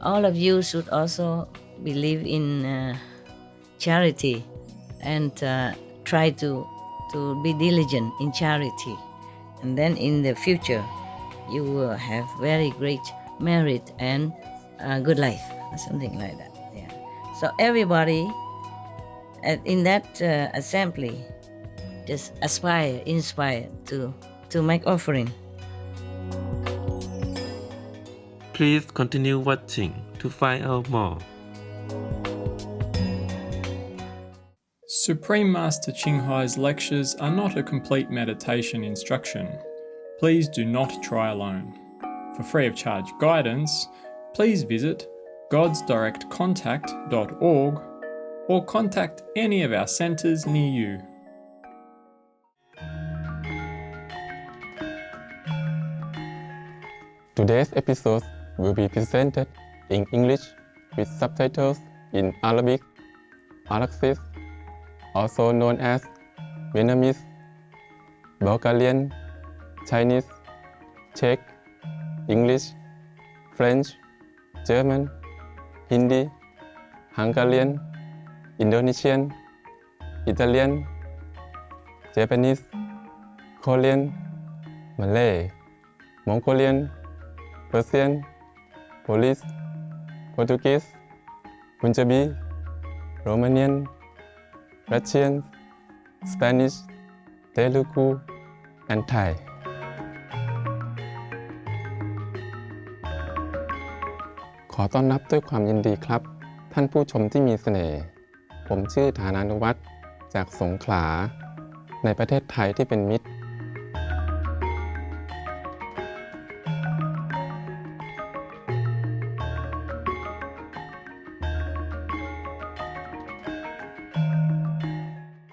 all of you should also believe in charity and try to be diligent in charity, and then in the future you will have very great merit and good life, or something like that. Yeah. So everybody in that assembly just inspire to make offering. Please continue watching to find out more. Supreme Master Ching Hai's lectures are not a complete meditation instruction. Please do not try alone. For free of charge guidance, please visit godsdirectcontact.org or contact any of our centres near you. Today's episode will be presented in English with subtitles in Arabic, Araxic, also known as Vietnamese, Bulgarian, Chinese, Czech, English, French, German, Hindi, Hungarian, Indonesian, Italian, Japanese, Korean, Malay, Mongolian, Persian, Polish, Portuguese, Punjabi, Romanian, Russian, Spanish, Telugu, and Thai.ขอต้อนรับด้วยความยินดีครับท่านผู้ชมที่มีเสน่ห์ผมชื่อฐานานุวัฒน์จากสงขลาในประเทศไทยที่เป็นมิตร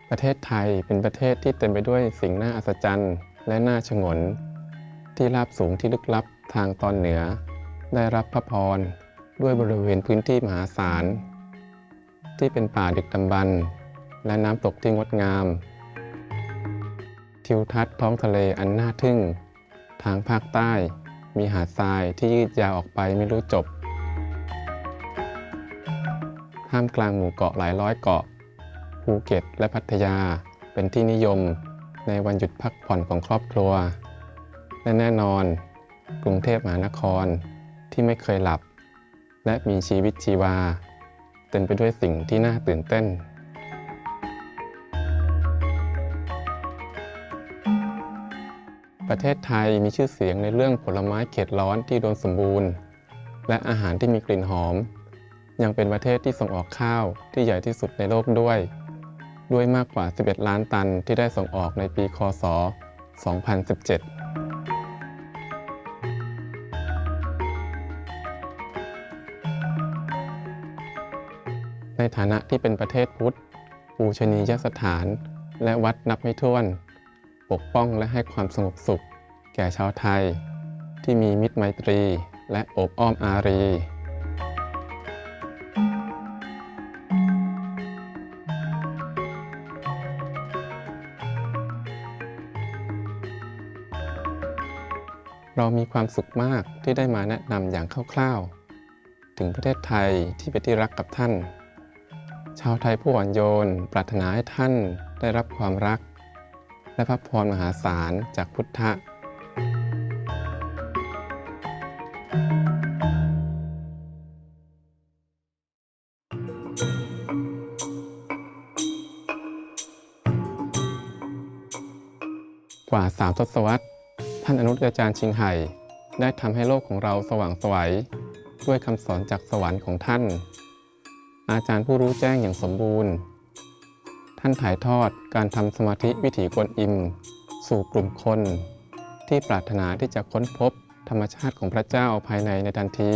ประเทศไทยเป็นประเทศที่เต็มไปด้วยสิ่งน่าอัศจรรย์และน่าฉงนที่ราบสูงที่ลึกลับทางตอนเหนือได้รับพระพรด้วยบริเวณพื้นที่มหาศาลที่เป็นป่าดึกดำบรรพ์และน้ำตกที่งดงามทิวทัศน์ท้องทะเลอันน่าทึ่งทางภาคใต้มีหาดทรายที่ยืดยาวออกไปไม่รู้จบท่ามกลางหมู่เกาะหลายร้อยเกาะภูเก็ตและพัทยาเป็นที่นิยมในวันหยุดพักผ่อนของครอบครัวและแน่นอนกรุงเทพมหานครที่ไม่เคยหลับและมีชีวิตชีวาเต็มไปด้วยสิ่งที่น่าตื่นเต้นประเทศไทยมีชื่อเสียงในเรื่องผลไม้เขตร้อนที่อุดมสมบูรณ์และอาหารที่มีกลิ่นหอมยังเป็นประเทศที่ส่งออกข้าวที่ใหญ่ที่สุดในโลกด้วยมากกว่า11ล้านตันที่ได้ส่งออกในปีค.ศ. 2017ในฐานะที่เป็นประเทศพุทธปูชนียสถานและวัดนับไม่ถ้วนปกป้องและให้ความสงบสุขแก่ชาวไทยที่มีมิตรไมตรีและโอบอ้อมอารีเรามีความสุขมากที่ได้มาแนะนำอย่างคร่าวๆถึงประเทศไทยที่เป็นที่รักกับท่านชาวไทยผู้อ่อนโยนปรารถนาให้ท่านได้รับความรักและพระพรมหาศาลจากพุทธะกว่า3 ทศวรรษท่านอนุรุตอาจารย์ชิงไห่ได้ทำให้โลกของเราสว่างไสวด้วยคำสอนจากสวรรค์ของท่านอาจารย์ผู้รู้แจ้งอย่างสมบูรณ์ท่านถ่ายทอดการทำสมาธิวิถีกวนอิมสู่กลุ่มคนที่ปรารถนาที่จะค้นพบธรรมชาติของพระเจ้าภายในทันที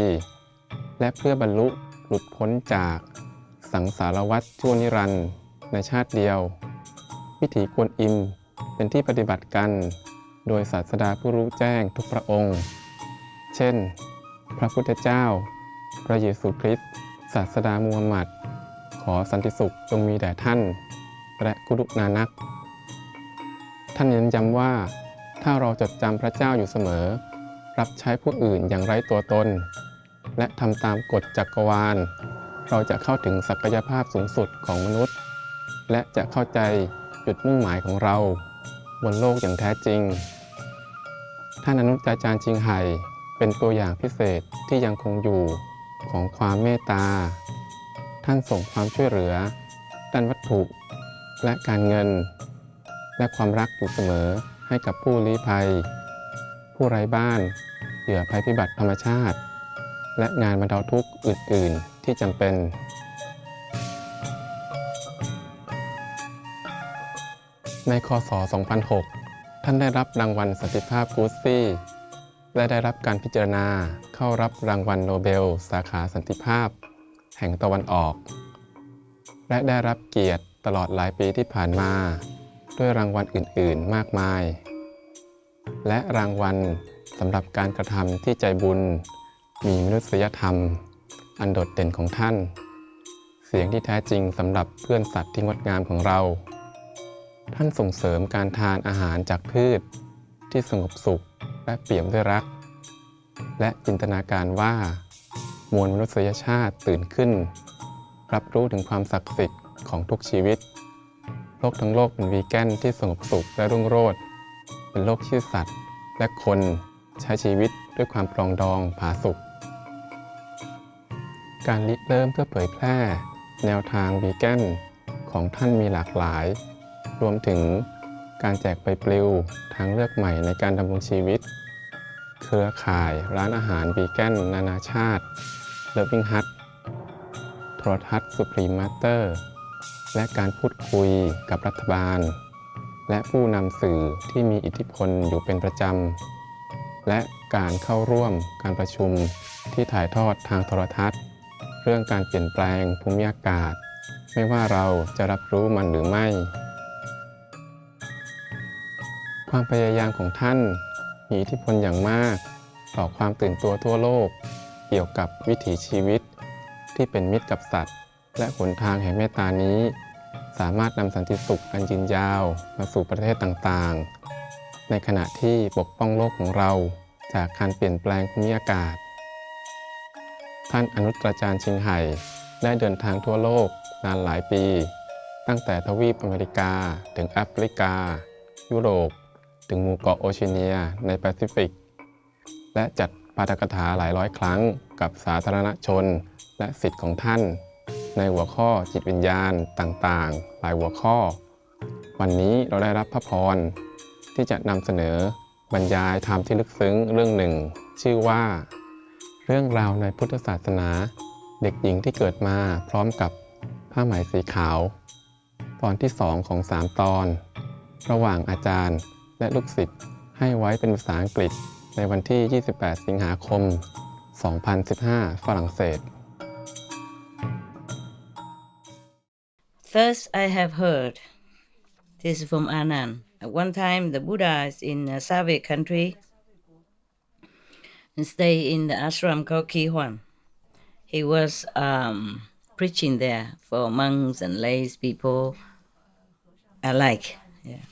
และเพื่อบรรลุหลุดพ้นจากสังสารวัฏชั่วนิรันดร์ในชาติเดียววิถีกวนอิมเป็นที่ปฏิบัติกันโดยศาสดาผู้รู้แจ้งทุกพระองค์เช่นพระพุทธเจ้าพระเยซูคริสต์ศาสดามูฮัมหมัดขอสันติสุขจงมีแด่ท่านและกุรุนานักท่านเน้นย้ำว่าถ้าเราจดจำพระเจ้าอยู่เสมอรับใช้ผู้อื่นอย่างไร้ตัวตน และทำตามกฎจักรวาลเราจะเข้าถึงศักยภาพสูงสุดของมนุษย์และจะเข้าใจจุดมุ่งหมายของเราบนโลกอย่างแท้จริงท่านอนุตอาจารย์ชิงไห่เป็นตัวอย่างพิเศษที่ยังคงอยู่ของความเมตตาท่านส่งความช่วยเหลือด้านวัตถุและการเงินและความรักอยู่เสมอให้กับผู้ลี้ภัยผู้ไร้บ้านเหยื่อภัยพิบัติธรรมชาติและงานบรรเทาทุกข์อื่นๆที่จำเป็นในคศ 2006 ท่านได้รับรางวัลสันติภาพกูสซี่และได้รับการพิจารณาเข้ารับรางวัลโนเบลสาขาสันติภาพแห่งตะวันออกและได้รับเกียรติตลอดหลายปีที่ผ่านมาด้วยรางวัลอื่นๆมากมายและรางวัลสำหรับการกระทำที่ใจบุญมีมนุษยธรรมอันโดดเด่นของท่านเสียงที่แท้จริงสำหรับเพื่อนสัตว์ที่งดงามของเราท่านส่งเสริมการทานอาหารจากพืชที่สงบสุขและเปี่ยมด้วยรักและจินตนาการว่ามวลมนุษยชาติตื่นขึ้นรับรู้ถึงความศักดิ์สิทธิ์ของทุกชีวิตโลกทั้งโลกเป็นวีแกนที่สงบสุขและรุ่งโรจน์เป็นโลกที่สัตว์และคนใช้ชีวิตด้วยความปรองดองผาสุกการริเริ่มเพื่อเผยแพร่แนวทางวีแกนของท่านมีหลากหลายรวมถึงการแจกใบปลิวทางเลือกใหม่ในการดำรงชีวิตเครือข่ายร้านอาหารวีแกนนานาชาติเลิฟวิ่งฮัทโทรทัศน์สุพรีมมาสเตอร์และการพูดคุยกับรัฐบาลและผู้นำสื่อที่มีอิทธิพลอยู่เป็นประจำและการเข้าร่วมการประชุมที่ถ่ายทอดทางโทรทัศน์เรื่องการเปลี่ยนแปลงภูมิอากาศไม่ว่าเราจะรับรู้มันหรือไม่ความพยายามของท่านมีอิทธิพลอย่างมากต่อความตื่นตัวทั่วโลกเกี่ยวกับวิถีชีวิตที่เป็นมิตรกับสัตว์และหนทางแห่งเมตตานี้สามารถนำสันติสุขอันยืนยาวมาสู่ประเทศต่างๆในขณะที่ปกป้องโลกของเราจากการเปลี่ยนแปลงภูมิอากาศท่านอนุตอาจารย์ชิงไห่ได้เดินทางทั่วโลกนานหลายปีตั้งแต่ทวีปอเมริกาถึงแอฟริกายุโรปถึงหมู่เกาะโอเชียเนียในแปซิฟิกและจัดปาฐกถาหลายร้อยครั้งกับสาธารณชนและศิษย์ของท่านในหัวข้อจิตวิญญาณต่างๆหลายหัวข้อวันนี้เราได้รับพระพรที่จะนำเสนอบรรยายธรรมที่ลึกซึ้งเรื่องหนึ่งชื่อว่าเรื่องราวในพุทธศาสนาเด็กหญิงที่เกิดมาพร้อมกับผ้าไหมสีขาวตอนที่2ของ3ตอนระหว่างอาจารย์และลูกศิษย์ให้ไว้เป็นภาษาอังกฤษในวันที่ 28 สิงหาคม 2015 ฝรั่งเศส First, I have heard this is from Ananda. At one time, the Buddha is in a Soviet country and stay in the ashram called Kihuan. He was preaching there for monks and lay people alike. Yeah.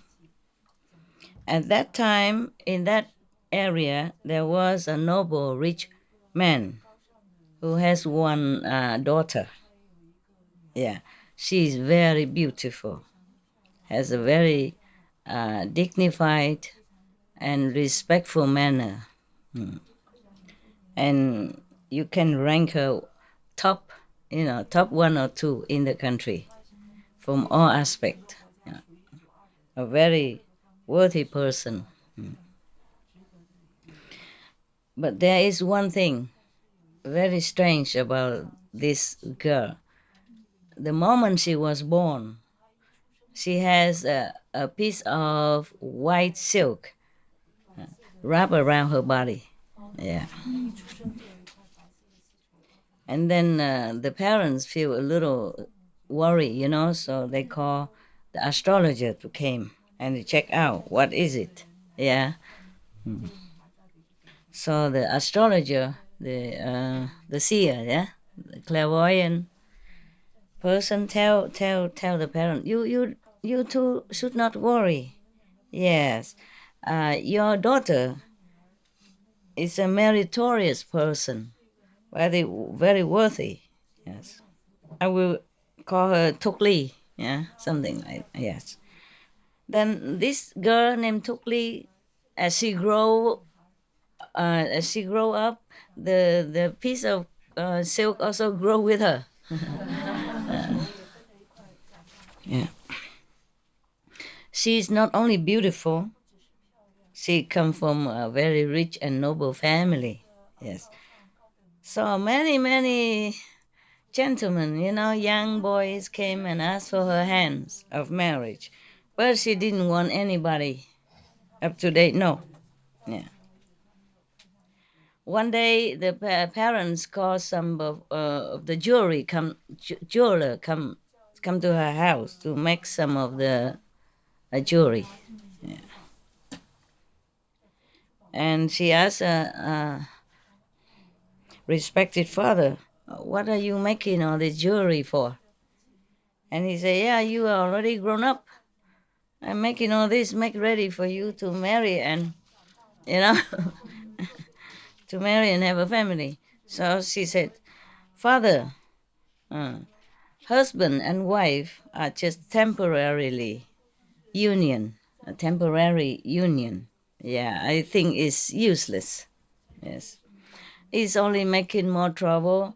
At that time, in that area, there was a noble, rich man who has one daughter. Yeah, she is very beautiful, has a very dignified and respectful manner. And you can rank her top 1 or 2 in the country from all aspects. A very worthy person. But there is one thing very strange about this girl. The moment she was born, she has a piece of white silk wrapped around her body. Yeah. And then the parents feel a little worried, so they call the astrologer to come and check out what is it. Yeah. So the astrologer, the seer, yeah, the clairvoyant person tell the parent, you two should not worry. Yes, your daughter is a meritorious person very, very worthy. Yes. I will call her Tokli, yeah, something like, yes. Then this girl named Tokli, as she grow up, the piece of silk also grow with her. Yeah. She is not only beautiful, she come from a very rich and noble family. Yes. So many gentlemen, young boys came and asked for her hands of marriage, but she didn't want anybody up to date. No. Yeah. One day, the parents called some of the jeweler come to her house to make some of the jewelry. Yeah. And she asked respected father, "What are you making all this jewelry for?" And he said, "Yeah, you are already grown up. I'm making all this, make ready for you to marry and, you know, to marry and have a family." So she said, "Father, uh, husband and wife are just a temporary union. Yeah, I think it's useless. Yes, it's only making more trouble,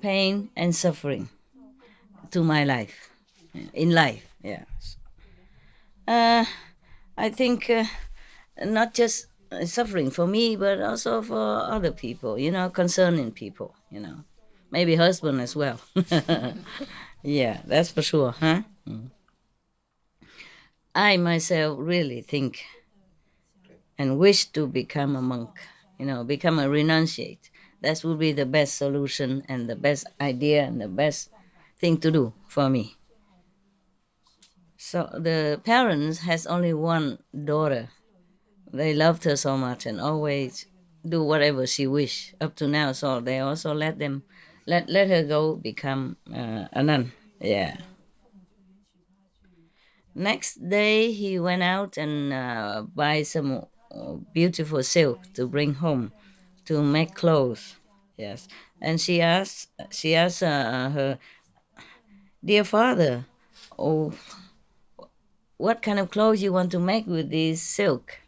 pain, and suffering to my life, in life. Yeah. Uh, I think not just suffering for me, but also for other people, concerning people, maybe husband as well. Yeah, that's for sure, huh? I myself really think and wish to become a monk, become a renunciate. That would be the best solution and the best idea and the best thing to do for me. So the parents has only one daughter. They loved her so much and always do whatever she wish up to now. So they also let her go become a nun. Yeah. Next day he went out and buy some beautiful silk to bring home to make clothes. Yes, and she asked her, "Dear father, oh, what kind of clothes you want to make with this silk?"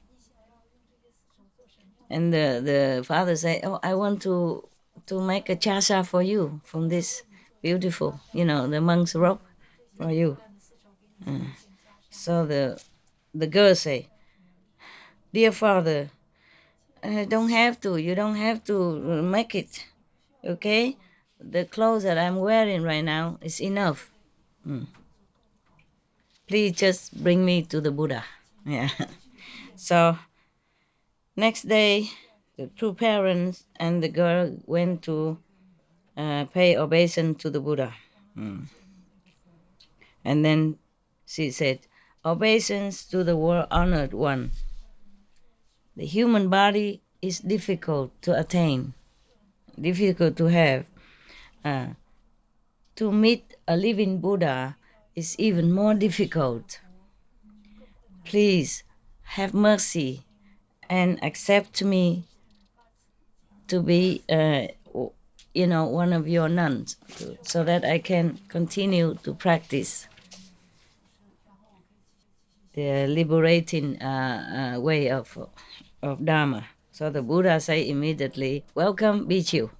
And the father said, "Oh, I want to make a chasa for you from this beautiful, the monk's robe for you." So the girl say, "Dear father, don't have to. You don't have to make it. Okay, the clothes that I'm wearing right now is enough. Please just bring me to the Buddha." Yeah. So next day, the two parents and the girl went to pay obeisance to the Buddha. And then she said, "Obeisance to the world honored one. The human body is difficult to attain, difficult to have. Uh, to meet a living Buddha is even more difficult. Please have mercy and accept me to be, one of your nuns, so that I can continue to practice the liberating way of Dharma." So the Buddha say immediately, "Welcome, Bhikkhu."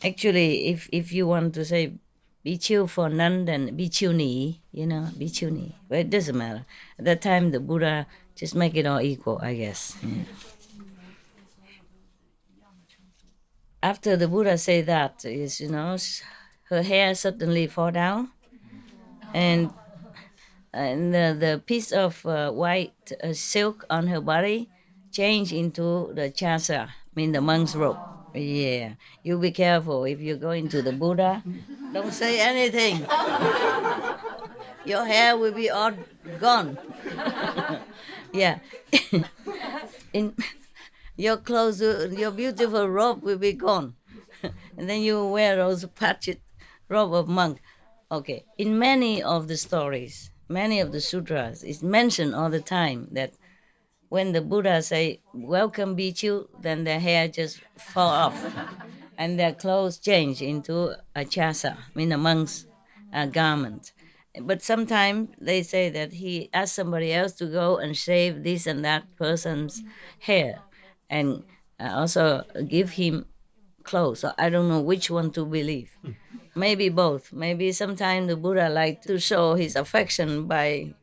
Actually, if you want to say Bhikkhu for nun, then Bhikkhuni, Bhikkhuni. But it doesn't matter. At that time, the Buddha just make it all equal, I guess. Yeah. After the Buddha say that, her hair suddenly fall down, and the piece of white silk on her body change into the chasa, mean the monk's robe. Yeah, you be careful if you go into the Buddha. Don't say anything. Your hair will be all gone. Yeah. In your clothes, your beautiful robe will be gone. And then you wear those patched robe of monk. Okay. In many of the stories, many of the sutras, it's mentioned all the time that when the Buddha say, "Welcome, Bhikkhu," then their hair just fall off, and their clothes change into a chasa, I mean a monk's garment. But sometimes they say that he asked somebody else to go and shave this and that person's hair, and also give him clothes. So I don't know which one to believe. Maybe both. Maybe sometimes the Buddha like to show his affection by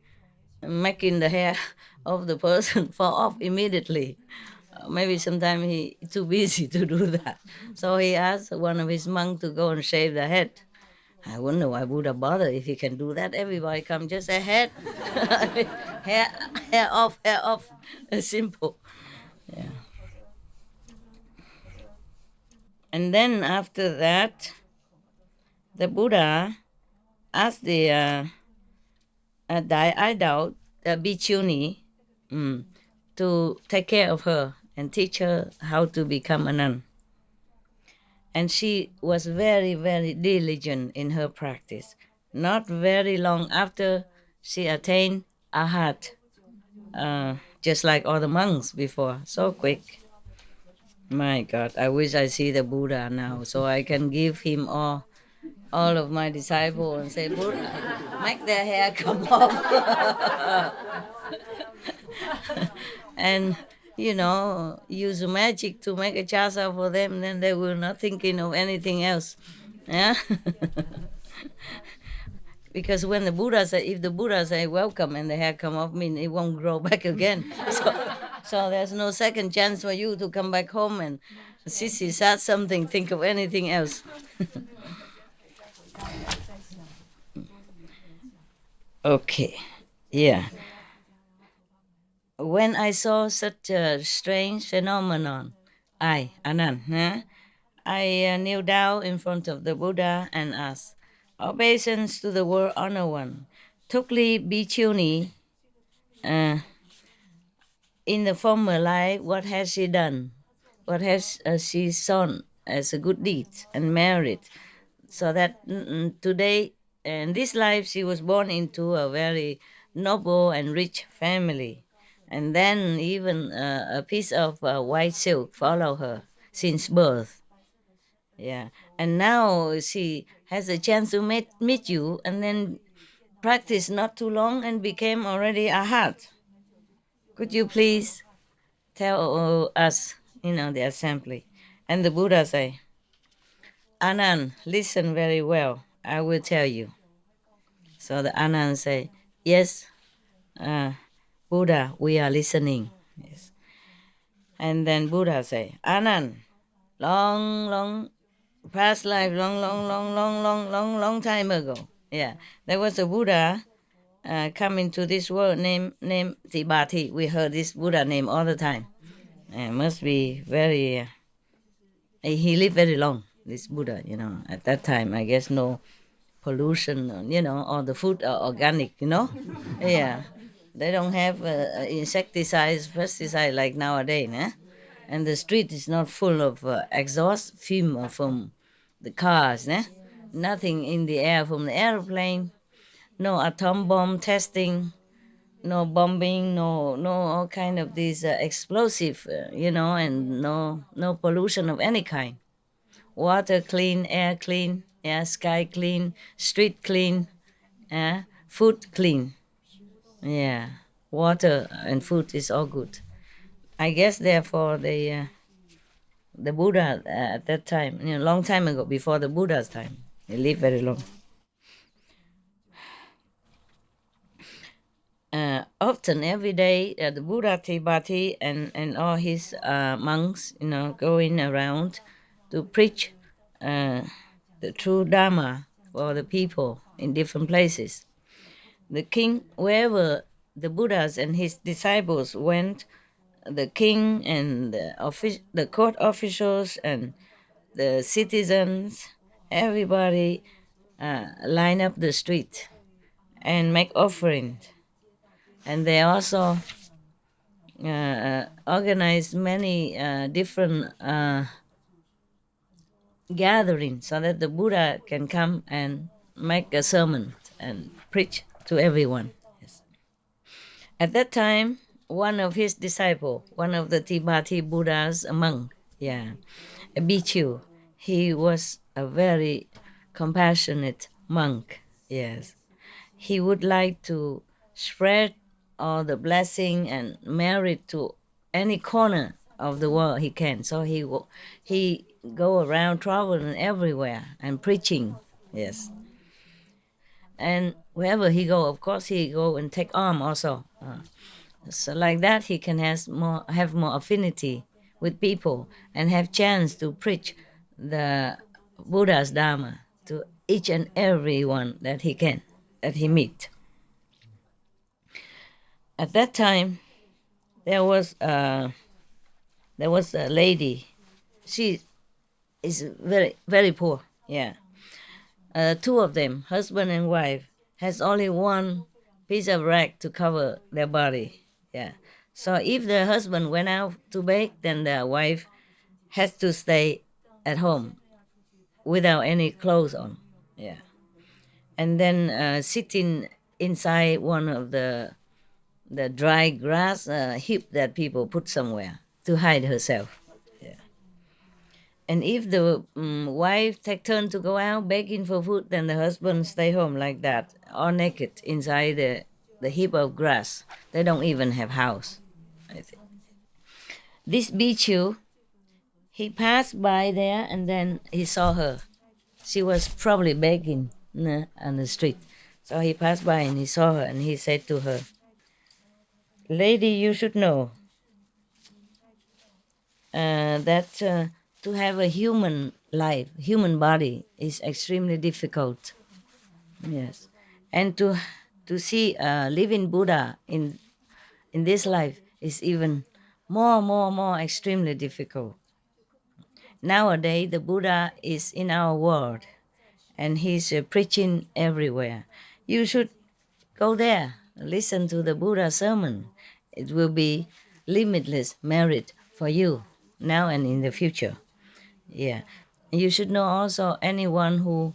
making the hair of the person fall off immediately. Maybe sometimes he too busy to do that. So he asked one of his monks to go and shave the head. I wonder why Buddha bother if he can do that. Everybody come just a head, hair, hair off, hair off. It's simple. Yeah. And then after that, the Buddha asked the idol, Bhikkuni, to take care of her and teach her how to become a nun. And she was very, very diligent in her practice. Not very long after, she attained Arhat, just like all the monks before. So quick. My God, I wish I see the Buddha now so I can give him all of my disciples and say, Buddha, make their hair come off. And use magic to make a chasa for them, then they will not thinking of anything else. Yeah. Because when the Buddha say, if the Buddha say welcome and the hair come off, mean it won't grow back again. So there's no second chance for you to come back home and Sissy said something, think of anything else. Okay, yeah. When I saw such a strange phenomenon, Ananda, I kneel down in front of the Buddha and asked, Obeisance to the World Honor One, Tokli Bhiksuni, in the former life, what has she done? What has she sown as a good deed and merit? So that today, in this life, she was born into a very noble and rich family. And then even a piece of white silk follow her since birth. Yeah. And now she has a chance to meet you and then practice not too long and became already a heart. Could you please tell us, the assembly? And the Buddha say, Anand, listen very well. I will tell you. So the Anand say, yes, Buddha, we are listening. Yes. And then Buddha say, Anand, long past life, long time ago. Yeah, there was a Buddha coming to this world named Tibati. We heard this Buddha name all the time. Must be very. He lived very long. This Buddha, at that time, I guess no pollution, all the food are organic, Yeah, they don't have insecticides, pesticide like nowadays, and the street is not full of exhaust fume from the cars, nothing in the air from the airplane, no atom bomb testing, no bombing, no all kind of these explosive, and no pollution of any kind. Water clean, air clean, sky clean, street clean, food clean. Yeah, water and food is all good. I guess therefore the Buddha at that time, long time ago, before the Buddha's time, he lived very long. Often every day, the Buddha Tibati and all his monks, going around to preach the true Dharma for the people in different places. The king, wherever the Buddhas and his disciples went, the king and the court officials and the citizens, everybody line up the street and make offerings. And they also organize many different gatherings so that the Buddha can come and make a sermon and preach to everyone. Yes. At that time, one of his disciples, one of the Tibeti Buddhas, a monk, yeah, a bhikkhu. He was a very compassionate monk, yes. He would like to spread all the blessing and merit to any corner of the world he can. So he go around traveling everywhere and preaching, yes. And wherever he go, of course, he go and take arm also. So like that, he can have more affinity with people and have chance to preach the Buddha's Dharma to each and every one that he can, that he meet. At that time, there was a lady. She is very very poor. Yeah, two of them, husband and wife, has only one piece of rag to cover their body. Yeah, so if the husband went out to bake, then the wife has to stay at home without any clothes on. Yeah, and then sitting inside one of the dry grass heap that people put somewhere to hide herself. Yeah. And if the wife take turn to go out begging for food, then the husband stay home like that, all naked inside the heap of grass. They don't even have house. I think. This bhikkhu, he passed by there and then he saw her. She was probably begging on the street. So he passed by and he saw her and he said to her, "Lady, you should know that to have a human life, human body is extremely difficult. Yes, and to see a living Buddha in this life is even more extremely difficult. Nowadays, the Buddha is in our world, and he's preaching everywhere. You should go there, listen to the Buddha sermon. It will be limitless merit for you now and in the future. Yeah. You should know also anyone who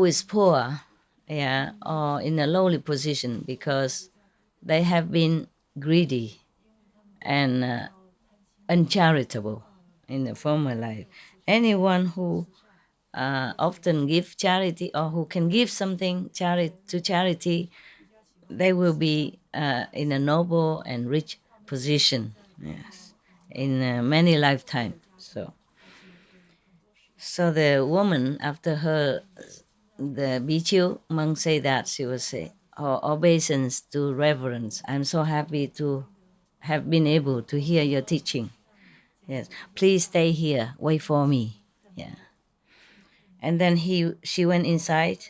is poor, yeah, or in a lowly position because they have been greedy and uncharitable in the former life. Anyone who often give charity or who can give something to charity, they will be in a noble and rich position, yes, in many lifetimes. So the woman, after her, the Bhikkhu monk say that, she will say, "Oh, obeisance to reverence. I'm so happy to have been able to hear your teaching. Yes, please stay here, wait for me." Yeah. And then she went inside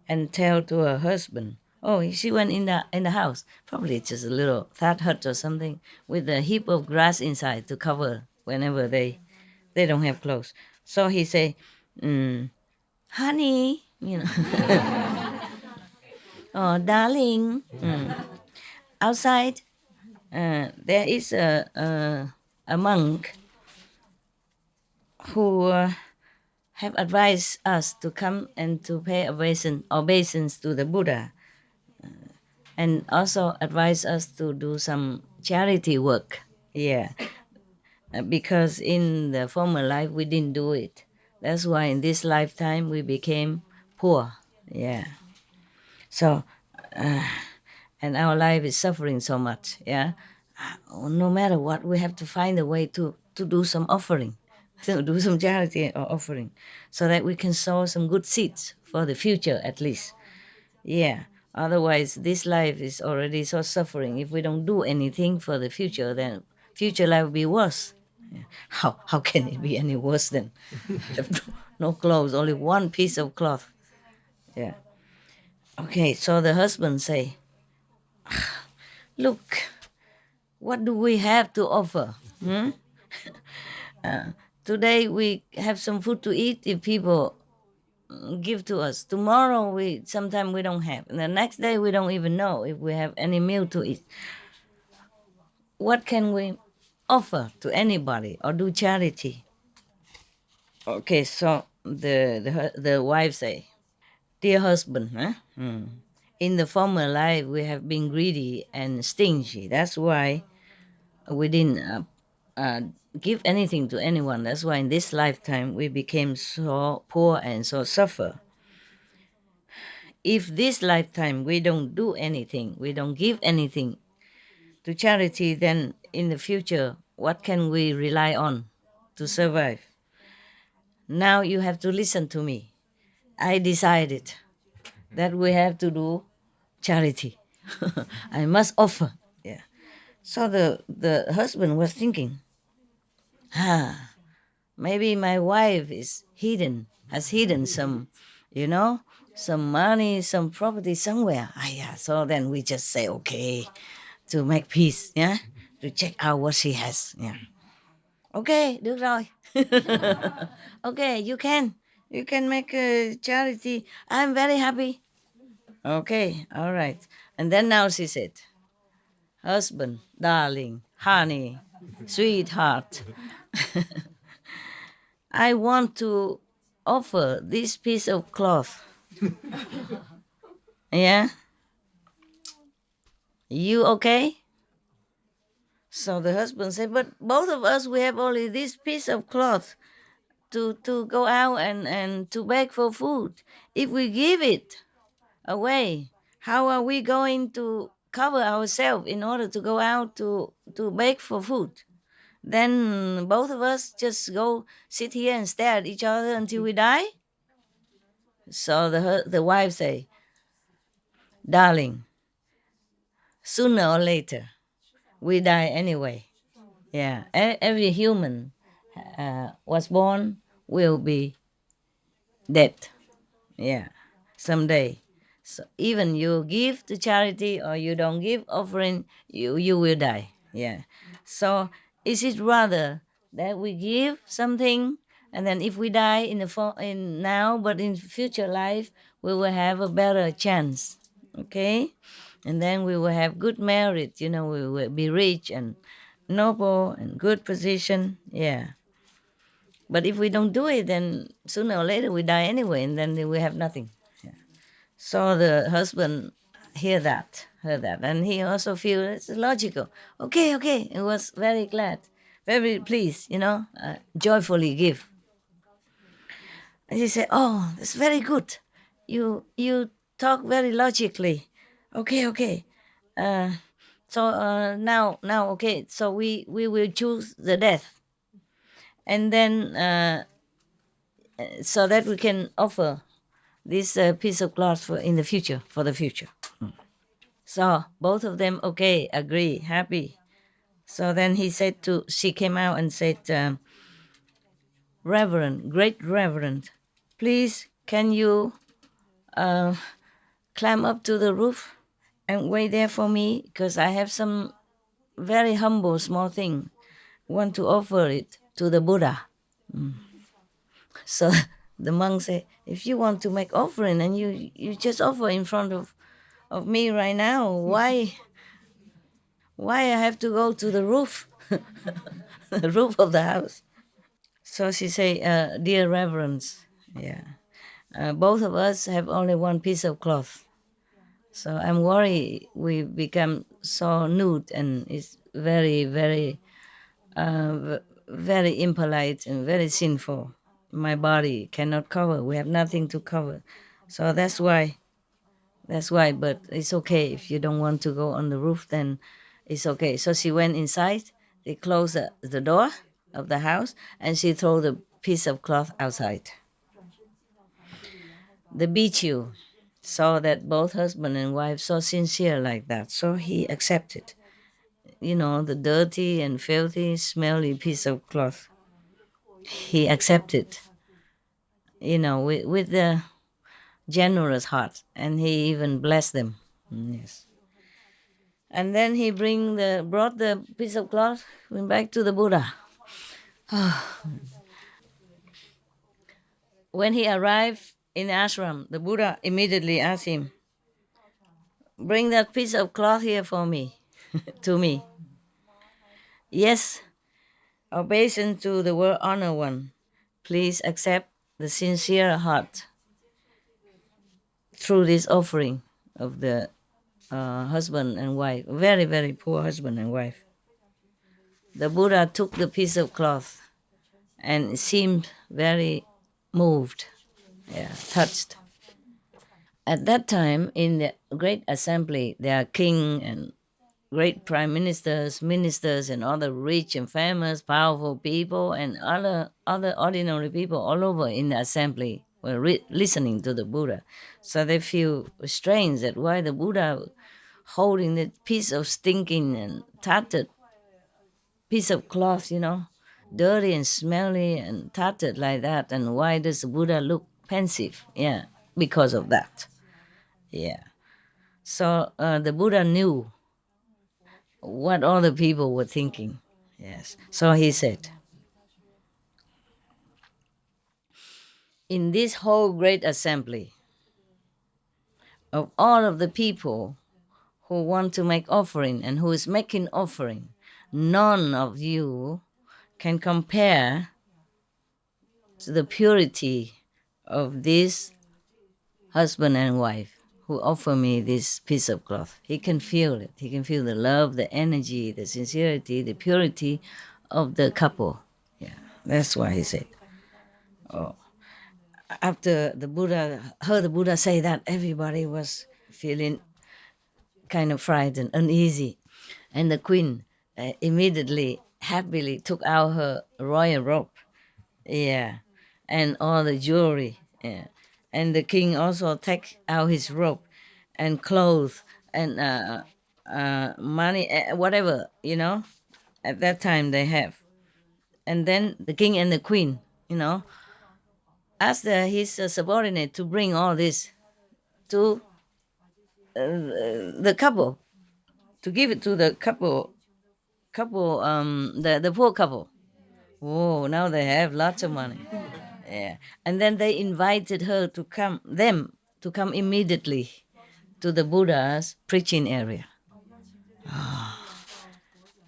and tell to her husband. Oh, she went in the house, probably just a little thatch hut or something, with a heap of grass inside to cover whenever they don't have clothes. So he say, "Honey, you know, oh, darling, outside there is a monk who have advised us to come and to pay obeisance to the Buddha, and also advised us to do some charity work. Yeah, because in the former life we didn't do it. That's why in this lifetime we became poor. Yeah. So, and our life is suffering so much. Yeah. No matter what, we have to find a way to do some offering, to do some charity or offering, so that we can sow some good seeds for the future at least. Yeah. Otherwise, this life is already so suffering. If we don't do anything for the future, then future life will be worse. Yeah. How can it be any worse than have no clothes, only one piece of cloth? Yeah. Okay, so the husband say, "Look, what do we have to offer? Today we have some food to eat if people give to us. Tomorrow sometimes we don't have. And the next day we don't even know if we have any meal to eat. What can we offer to anybody or do charity?" Okay, so the wife say, "Dear husband, in the former life we have been greedy and stingy. That's why we didn't uh, give anything to anyone. That's why in this lifetime we became so poor and so suffer. If this lifetime we don't do anything, we don't give anything to charity, then in the future, what can we rely on to survive? Now you have to listen to me. I decided that we have to do charity. I must offer. Yeah. So the husband was thinking, maybe my wife has hidden some, some money, some property somewhere. Yeah. So then we just say, okay, to make peace, yeah, to check out what she has. Yeah. Okay, được rồi. Okay, you can make a charity. I'm very happy. Okay, all right. And then now she said, husband, darling, honey, sweetheart, I want to offer this piece of cloth. Yeah? You okay? So the husband said, but both of us, we have only this piece of cloth to go out and to beg for food. If we give it away, how are we going to cover ourselves in order to go out to beg for food? Then both of us just go sit here and stare at each other until we die. So the wife say, darling, sooner or later we die anyway. Yeah, every human was born will be dead. Yeah, someday. So even you give to charity or you don't give offering, you will die. Yeah. So is it rather that we give something and then if we die in now, but in future life we will have a better chance. Okay, and then we will have good merit. We will be rich and noble and good position. Yeah. But if we don't do it, then sooner or later we die anyway, and then we have nothing. Yeah. So the husband heard that, and he also feel it's logical. Okay, okay. He was very glad, very pleased. Joyfully give. And he said, "Oh, that's very good. You talk very logically. Okay, okay. Uh, now, okay. So we will choose the death, and then so that we can offer this piece of cloth for the future." So both of them, okay, agree, happy. So then she came out and said, Reverend, great Reverend, please can you climb up to the roof and wait there for me? Because I have some very humble small thing. Want to offer it to the Buddha. So the monk said, if you want to make offering and you just offer in front of me right now, why I have to go to the roof, the roof of the house? So she say, dear reverends, yeah, both of us have only one piece of cloth. So I'm worried we become so nude and it's very, very, very impolite and very sinful. My body cannot cover. We have nothing to cover. So that's why. But it's okay. If you don't want to go on the roof, then it's okay. So she went inside. They closed the door of the house and she threw the piece of cloth outside. The Bichu saw that both husband and wife so sincere like that. So he accepted, the dirty and filthy, smelly piece of cloth. He accepted, with the generous heart, and he even blessed them. Yes. And then he brought the piece of cloth, went back to the Buddha. When he arrived in the ashram, the Buddha immediately asked him, bring that piece of cloth here for me, to me. Yes, obeisance to the world honor one. Please accept the sincere heart through this offering. of the husband and wife, very, very poor husband and wife. The Buddha took the piece of cloth and seemed very moved, touched. At that time, in the great assembly, there are king and great prime ministers, ministers, and other rich and famous, powerful people, and other ordinary people all over in the assembly were listening to the Buddha. So they feel strange that why the Buddha holding that piece of stinking and tattered piece of cloth, dirty and smelly and tattered like that, and why does the Buddha look pensive? Yeah, because of that. Yeah. So the Buddha knew what all the people were thinking. Yes. So he said, in this whole great assembly of all of the people who want to make offering and who is making offering, none of you can compare to the purity of this husband and wife who offer me this piece of cloth. He can feel it. He can feel the love, the energy, the sincerity, the purity of the couple. Yeah, that's why he said. Oh, after the Buddha heard the Buddha say that, everybody was feeling kind of frightened, uneasy, and the queen immediately, happily took out her royal robe. Yeah, and all the jewelry. Yeah, and the king also take out his robe, and clothes and money, whatever At that time they have, and then the king and the queen, asked his subordinate to bring all this to the couple, to give it to the the poor couple. Oh, now they have lots of money. Yeah. And then they invited her to come immediately to the Buddha's preaching area.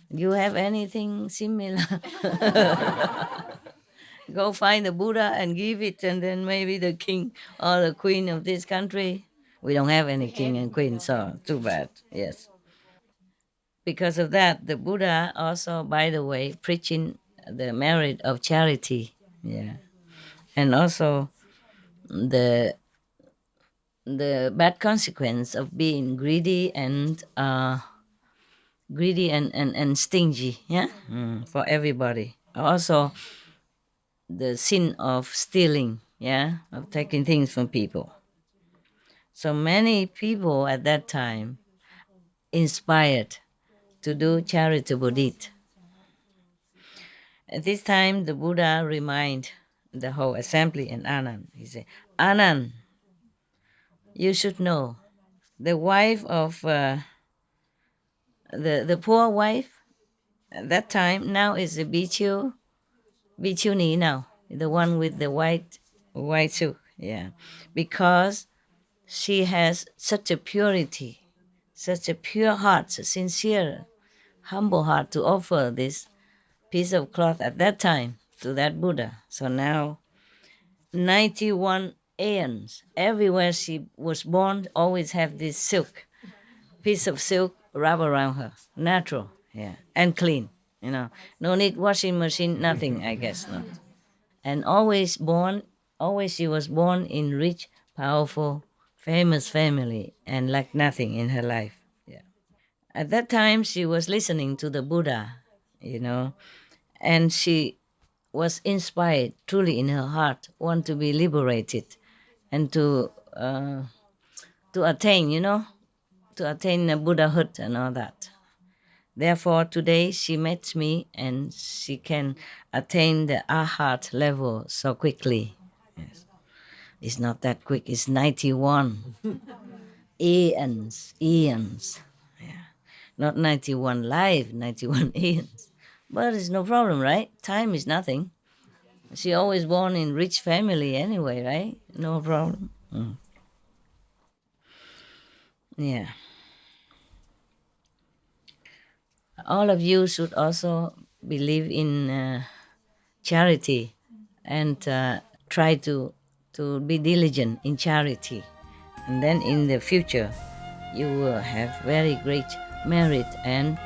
You have anything similar? Go find the Buddha and give it, and then maybe the king or the queen of this country. We don't have any king and queen, so too bad. Yes. Because of that, the Buddha also, by the way, preaching the merit of charity. Yeah. And also the bad consequence of being greedy and stingy, for everybody. Also the sin of stealing, of taking things from people. So many people at that time inspired to do charitable deed. At this time, the Buddha remind the whole assembly and Anand. He said, Anand, you should know the wife of the poor wife at that time now is the Bhiksuni now, the one with the white silk, because she has such a purity, such a pure heart, a sincere, humble heart to offer this piece of cloth at that time to that Buddha. So now 91 aeons, everywhere she was born, always have this piece of silk wrap around her, natural, and clean. No need washing machine, nothing, I guess not. And always she was born in rich, powerful, famous family, and lacked nothing in her life. Yeah. At that time, she was listening to the Buddha, and she was inspired truly in her heart, want to be liberated, and to attain, to attain Buddhahood and all that. Therefore, today she met me and she can attain the Arhat level so quickly. Yes. It's not that quick, it's 91 eons. Yeah. Not 91 life, 91 eons. But it's no problem, right? Time is nothing. She always born in rich family anyway, right? No problem. Yeah. All of you should also believe in charity and try to be diligent in charity. And then in the future, you will have very great merit and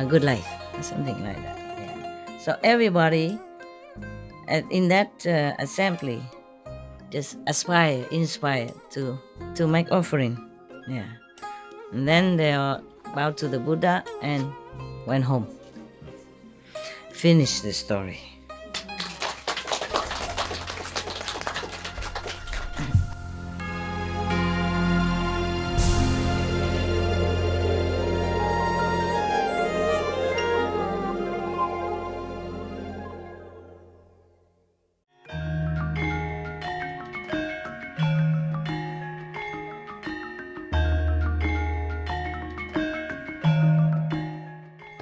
good life, or something like that. Yeah. So everybody in that assembly just inspire to make offering. Yeah. And then they are bowed to the Buddha and went home. Finish the story.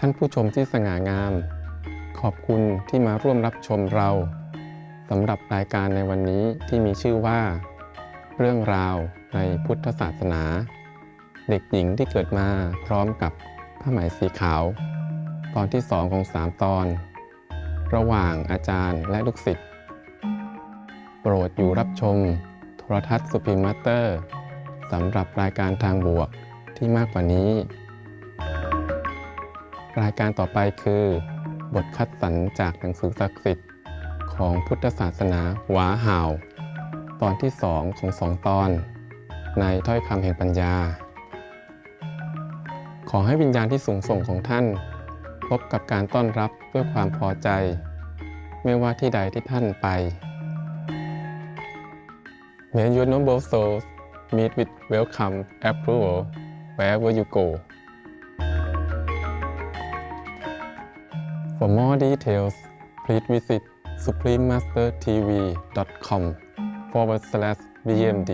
ท่านผู้ชมที่สง่างาม ขอบคุณที่มาร่วมรับชมเราสำหรับรายการในวันนี้ที่มีชื่อว่า เรื่องราวในพุทธศาสนา เด็กหญิงที่เกิดมาพร้อมกับผ้าไหมสีขาว ตอนที่2ของ3ตอน ระหว่างอาจารย์และลูกศิษย์โปรดอยู่รับชมโทรทัศน์สุพิมมาสเตอร์สำหรับรายการทางบวกที่มากกว่านี้รายการต่อไปคือบทคัดสรรจากหนังสือศักดิ์สิทธิ์ของพุทธศาสนาหวาห่าวตอนที่2ของ2ตอนในถ้อยคำแห่งปัญญาขอให้วิญญาณที่สูงส่งของท่านพบกับการต้อนรับด้วยความพอใจไม่ว่าที่ใดที่ท่านไป May your noble souls meet with welcome approval wherever you go. For more details, please visit suprememastertv.com/bmd